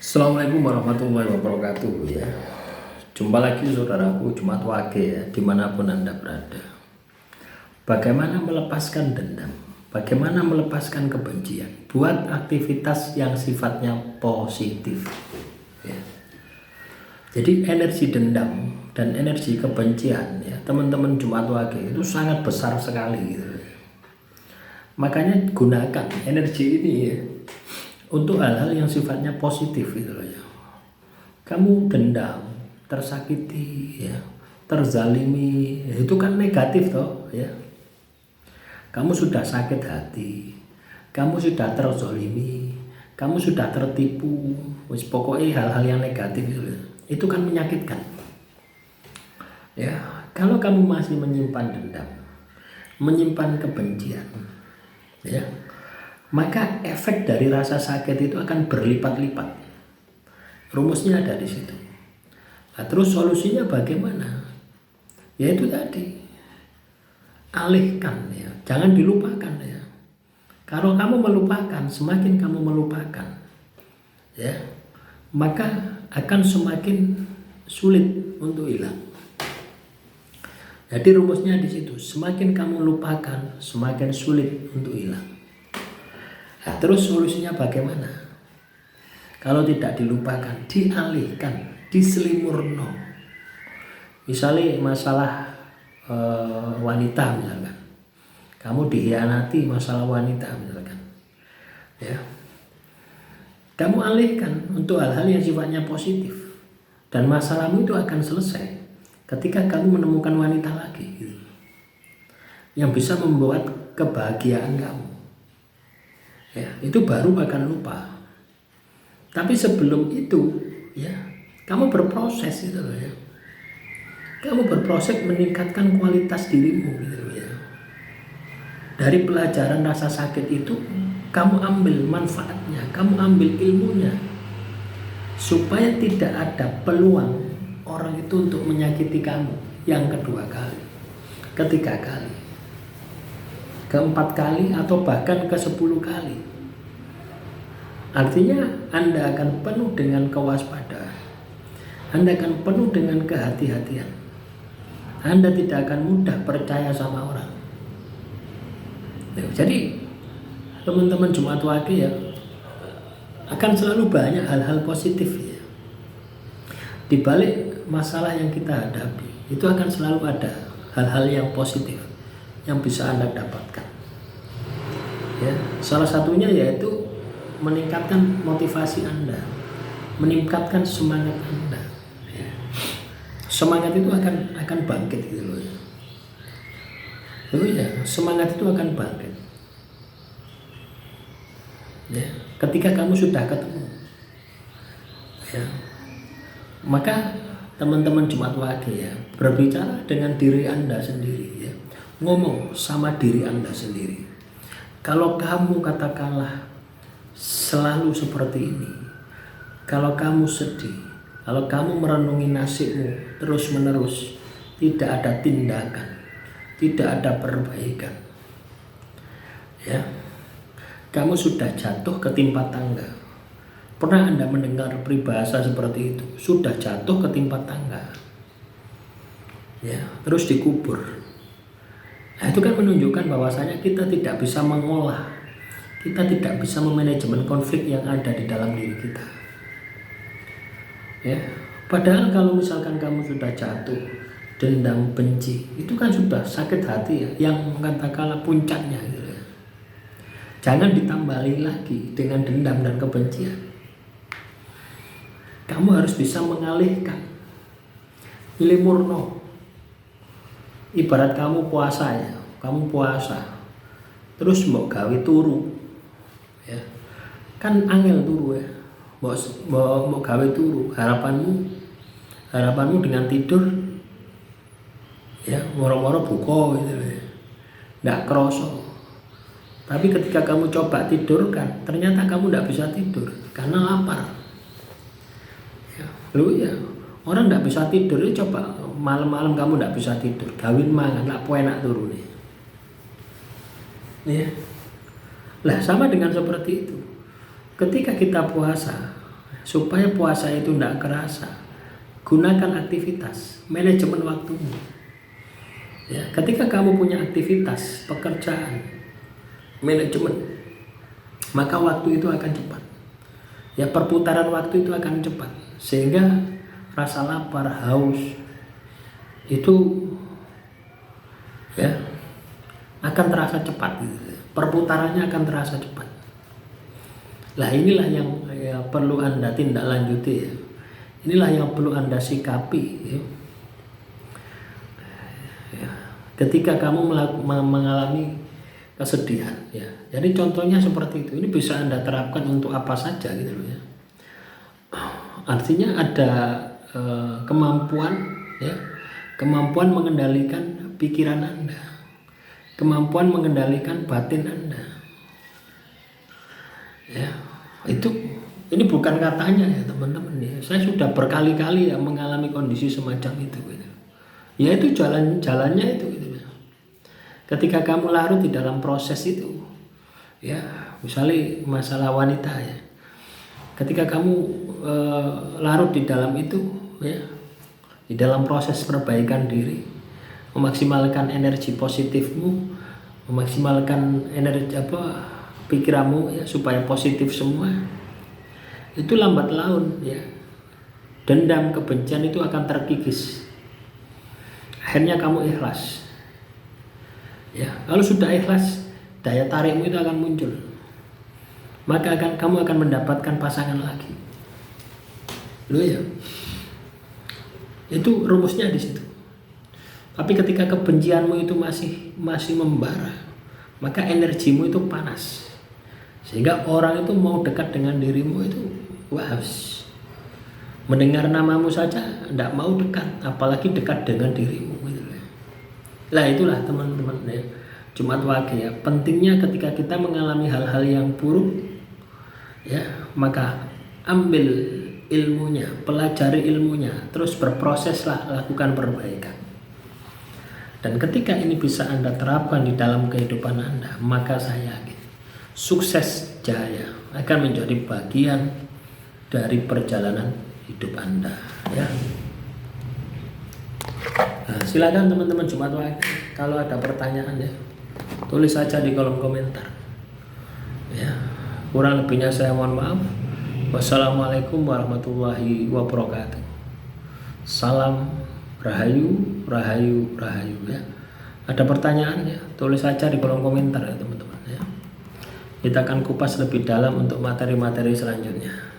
Assalamualaikum warahmatullahi wabarakatuh ya. Jumpa lagi saudaraku Jumat Wage ya, dimanapun Anda berada. Bagaimana melepaskan dendam? Bagaimana melepaskan kebencian? Buat aktivitas yang sifatnya positif ya. Jadi energi dendam dan energi kebencian ya, teman-teman Jumat Wage itu sangat besar sekali gitu. Makanya gunakan energi ini ya untuk hal-hal yang sifatnya positif gitu loh ya. Kamu dendam, tersakiti ya, terzalimi, itu kan negatif toh ya. Kamu sudah sakit hati, kamu sudah terzalimi, kamu sudah tertipu, wis pokoknya hal-hal yang negatif gitu loh. Itu kan menyakitkan. Ya, kalau kamu masih menyimpan dendam, menyimpan kebencian, ya, maka efek dari rasa sakit itu akan berlipat-lipat. Rumusnya ada di situ. Nah, terus solusinya bagaimana? Yaitu tadi, alihkan ya, jangan dilupakan ya. Kalau kamu melupakan, semakin kamu melupakan, ya, maka akan semakin sulit untuk hilang. Jadi rumusnya di situ, semakin kamu lupakan, semakin sulit untuk hilang. Nah, terus solusinya bagaimana? Kalau tidak dilupakan, dialihkan, diselimurno. Misalnya masalah wanita misalkan, kamu dikhianati masalah wanita misalkan, ya, kamu alihkan untuk hal-hal yang sifatnya positif, dan masalahmu itu akan selesai ketika kamu menemukan wanita lagi gitu, yang bisa membuat kebahagiaan kamu. Ya, itu baru akan lupa. Tapi sebelum itu, ya, kamu berproses gitu loh ya. Kamu berproses meningkatkan kualitas dirimu gitu loh ya. Dari pelajaran rasa sakit itu, kamu ambil manfaatnya, kamu ambil ilmunya, supaya tidak ada peluang orang itu untuk menyakiti kamu yang kedua kali, ketiga kali, keempat kali, atau bahkan ke-10 kali. Artinya Anda akan penuh dengan kewaspadaan, Anda akan penuh dengan kehati-hatian, Anda tidak akan mudah percaya sama orang. Jadi teman-teman Jumat Wage ya, akan selalu banyak hal-hal positif ya. Di balik masalah yang kita hadapi, itu akan selalu ada hal-hal yang positif yang bisa Anda dapatkan. Ya, salah satunya yaitu meningkatkan motivasi Anda, meningkatkan semangat Anda. Ya. Semangat itu akan bangkit gitu loh. Ya, semangat itu akan bangkit. Ya, ketika kamu sudah ketemu, ya, maka teman-teman Jumat Wage ya, berbicara dengan diri Anda sendiri ya, ngomong sama diri Anda sendiri. Kalau kamu katakanlah selalu seperti ini, kalau kamu sedih, kalau kamu merenungi nasibmu terus-menerus, tidak ada tindakan, tidak ada perbaikan, ya, kamu sudah jatuh ketimpa tangga. Pernah Anda mendengar peribahasa seperti itu? Sudah jatuh ketimpa tangga, ya, terus dikubur. Nah, itu kan menunjukkan bahwasanya kita tidak bisa mengolah, kita tidak bisa memanajemen konflik yang ada di dalam diri kita. Ya, padahal kalau misalkan kamu sudah jatuh, dendam, benci, itu kan sudah sakit hati ya, yang katakanlah puncaknya gitu ya. Jangan ditambahi lagi dengan dendam dan kebencian. Kamu harus bisa mengalihkan. Pilih murno. Ibarat kamu puasa ya, kamu puasa, terus mau gawe turu, ya, kan angel turu ya, mau gawe turu, harapanmu dengan tidur, ya, moro-moro buka gitu ya, nggak kroso. Tapi ketika kamu coba tidurkan, ternyata kamu nggak bisa tidur karena lapar. Ya, lu ya, orang nggak bisa tidur, ya coba malam-malam kamu nggak bisa tidur, gawin mangan, nggak enak turun nih. Ya, lah sama dengan seperti itu. Ketika kita puasa, Supaya puasa itu tidak kerasa, gunakan aktivitas, manajemen waktumu. Ya, ketika kamu punya aktivitas, pekerjaan, manajemen, maka waktu itu akan cepat. Ya, perputaran waktu itu akan cepat, sehingga rasa lapar, haus itu ya akan terasa cepat. Perputarannya akan terasa cepat. Lah inilah yang ya, perlu Anda tindak lanjuti ya. Inilah yang perlu Anda sikapi ya. Ya. Ketika kamu mengalami kesedihan ya. Jadi contohnya seperti itu. Ini bisa Anda terapkan untuk apa saja gitu loh ya. Artinya ada kemampuan ya. Kemampuan mengendalikan pikiran Anda. Kemampuan mengendalikan batin Anda. Ya, ini bukan katanya ya teman-teman ya. Saya sudah berkali-kali ya mengalami kondisi semacam itu gitu. Ya itu jalannya itu gitu. Ketika kamu larut di dalam proses itu ya, misalnya masalah wanita ya. Ketika kamu larut di dalam itu ya, di dalam proses perbaikan diri, memaksimalkan energi positifmu, memaksimalkan energi pikiranmu ya supaya positif semua, itu lambat laun ya dendam kebencian itu akan terkikis. Akhirnya kamu ikhlas ya. Kalau sudah ikhlas, daya tarikmu itu akan muncul, maka kamu akan mendapatkan pasangan lagi loh ya. Itu rumusnya di situ. Tapi ketika kebencianmu itu masih membara, maka energimu itu panas, sehingga orang itu mau dekat dengan dirimu itu mendengar namamu saja tidak mau dekat, apalagi dekat dengan dirimu gitu. Lah itulah teman-teman ya, Jumat Wage ya. Pentingnya ketika kita mengalami hal-hal yang buruk ya, maka ambil ilmunya, pelajari ilmunya, terus berproseslah, lakukan perbaikan. Dan ketika ini bisa Anda terapkan di dalam kehidupan Anda, maka saya yakin sukses jaya akan menjadi bagian dari perjalanan hidup Anda ya. Nah, silakan teman-teman Jumat Wage, kalau ada pertanyaan ya, tulis saja di kolom komentar ya. Kurang lebihnya saya mohon maaf. Wassalamualaikum warahmatullahi wabarakatuh. Salam rahayu, rahayu, rahayu ya. Ada pertanyaan ya, tulis saja di kolom komentar ya teman-teman ya. Kita akan kupas lebih dalam untuk materi-materi selanjutnya.